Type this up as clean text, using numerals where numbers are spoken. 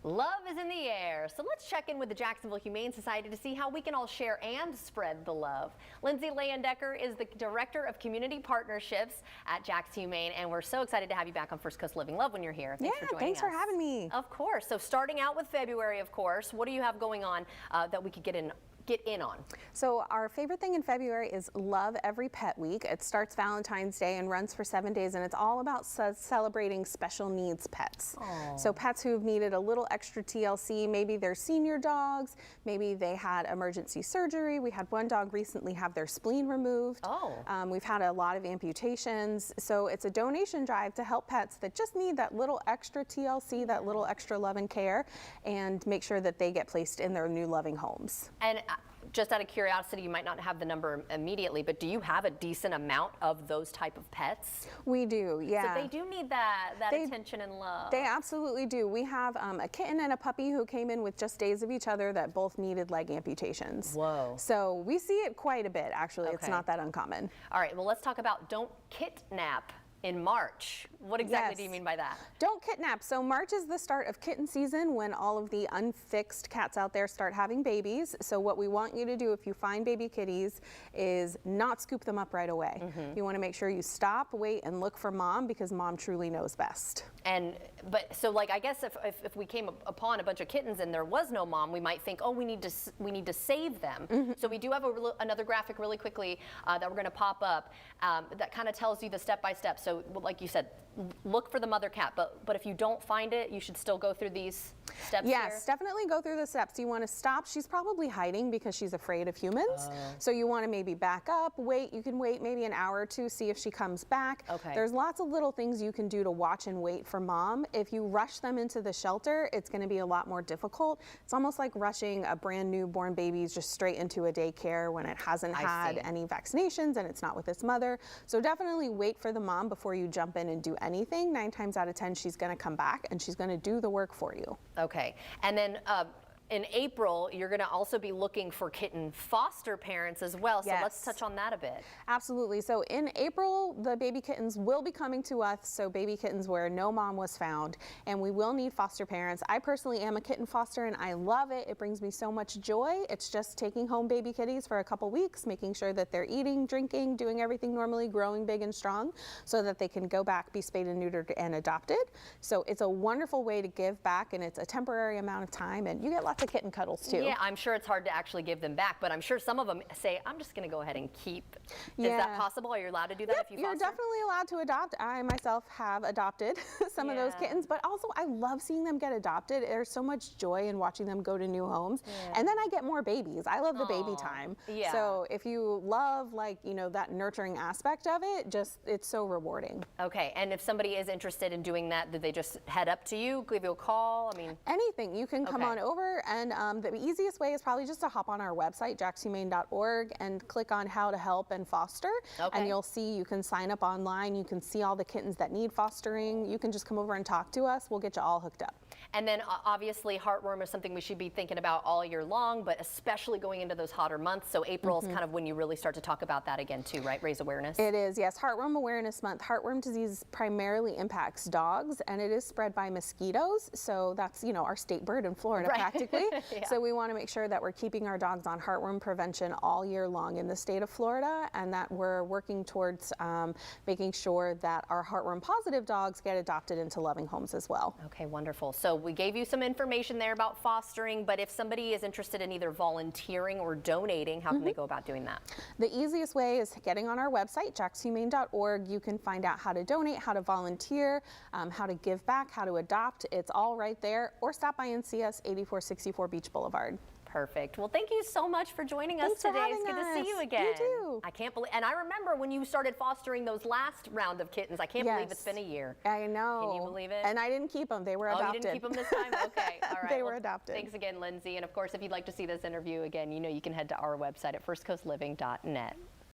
Love is in the air, so let's check in with the Jacksonville Humane Society to see how we can all share and spread the love. Lindsay Layendecker is the Director of Community Partnerships at Jax Humane, and we're so excited to have you back on First Coast Living Love when you're here. Thanks for joining us. Thanks for having me. Of course. So starting out with February, of course, what do you have going on that we could get in on? So our favorite thing in February is Love Every Pet Week. It starts Valentine's Day and runs for 7 days, and it's all about celebrating special needs pets. Aww. So pets who've needed a little extra TLC, maybe they're senior dogs, maybe they had emergency surgery. We had one dog recently have their spleen removed. We've had a lot of amputations. So it's a donation drive to help pets that just need that little extra TLC, that little extra love and care, and make sure that they get placed in their new loving homes. And just out of curiosity, you might not have the number immediately, but do you have a decent amount of those type of pets? We do, yeah. So they do need that attention and love. They absolutely do. We have a kitten and a puppy who came in with just days of each other that both needed leg amputations. Whoa. So we see it quite a bit, actually. Okay. It's not that uncommon. All right, well, let's talk about Don't Kitnap in March. What exactly do you mean by that? Don't Kitnap. So March is the start of kitten season when all of the unfixed cats out there start having babies. So what we want you to do if you find baby kitties is not scoop them up right away. You want to make sure you stop, wait, and look for mom, because mom truly knows best. But so like, I guess if we came upon a bunch of kittens and there was no mom, we might think, oh, we need to save them. So we do have another graphic really quickly that we're going to pop up that kind of tells you the step-by-step. So like you said, look for the mother cat, but if you don't find it, you should still go through these steps. Yes, definitely go through the steps. You want to stop. She's probably hiding because she's afraid of humans. So you want to maybe back up, wait. You can wait maybe an hour or two, see if she comes back. There's lots of little things you can do to watch and wait for mom. If you rush them into the shelter, it's going to be a lot more difficult. It's almost like rushing a brand new born baby just straight into a daycare when it hasn't had any vaccinations and it's not with its mother. So definitely wait for the mom before you jump in and do anything. 9 times out of 10, she's going to come back and she's going to do the work for you. Okay. And then in April, you're going to also be looking for kitten foster parents as well. So let's touch on that a bit. Absolutely. So in April, the baby kittens will be coming to us. So baby kittens where no mom was found, and we will need foster parents. I personally am a kitten foster and I love it. It brings me so much joy. It's just taking home baby kitties for a couple weeks, making sure that they're eating, drinking, doing everything normally, growing big and strong so that they can go back, be spayed and neutered and adopted. So it's a wonderful way to give back, and it's a temporary amount of time, and you get lots of kitten cuddles too. Yeah, I'm sure it's hard to actually give them back, but I'm sure some of them say, I'm just going to go ahead and keep. Is that possible? Are you allowed to do that if you foster? You're definitely allowed to adopt. I myself have adopted some of those kittens, but also I love seeing them get adopted. There's so much joy in watching them go to new homes. And then I get more babies. I love the baby time. So if you love, like, you know, that nurturing aspect of it, it's so rewarding. Okay, and if somebody is interested in doing that, do they just head up to you, give you a call? I mean, anything. You can come on over, and the easiest way is probably just to hop on our website, jaxhumane.org, and click on how to help and foster. And you'll see, you can sign up online. You can see all the kittens that need fostering. You can just come over and talk to us. We'll get you all hooked up. And then obviously heartworm is something we should be thinking about all year long, but especially going into those hotter months. So April is kind of when you really start to talk about that again too, right? Raise awareness. It is, yes. Heartworm Awareness Month. Heartworm disease primarily impacts dogs, and it is spread by mosquitoes. So that's, you know, our state bird in Florida practically. So we want to make sure that we're keeping our dogs on heartworm prevention all year long in the state of Florida, and that we're working towards making sure that our heartworm positive dogs get adopted into loving homes as well. Okay, wonderful. So we gave you some information there about fostering, but if somebody is interested in either volunteering or donating, how can they go about doing that? The easiest way is getting on our website, jaxhumane.org. You can find out how to donate, how to volunteer, how to give back, how to adopt. It's all right there. Or stop by and see us, 8464 Beach Boulevard. Perfect. Well, thank you so much for joining us today. It's good to see you again. You too. I can't believe, and I remember when you started fostering those last round of kittens. I can't believe it's been a year. I know. Can you believe it? And I didn't keep them. They were adopted. Oh, you didn't keep them this time? Okay. All right. They were adopted. Thanks again, Lindsay. And of course, if you'd like to see this interview again, you know you can head to our website at firstcoastliving.net.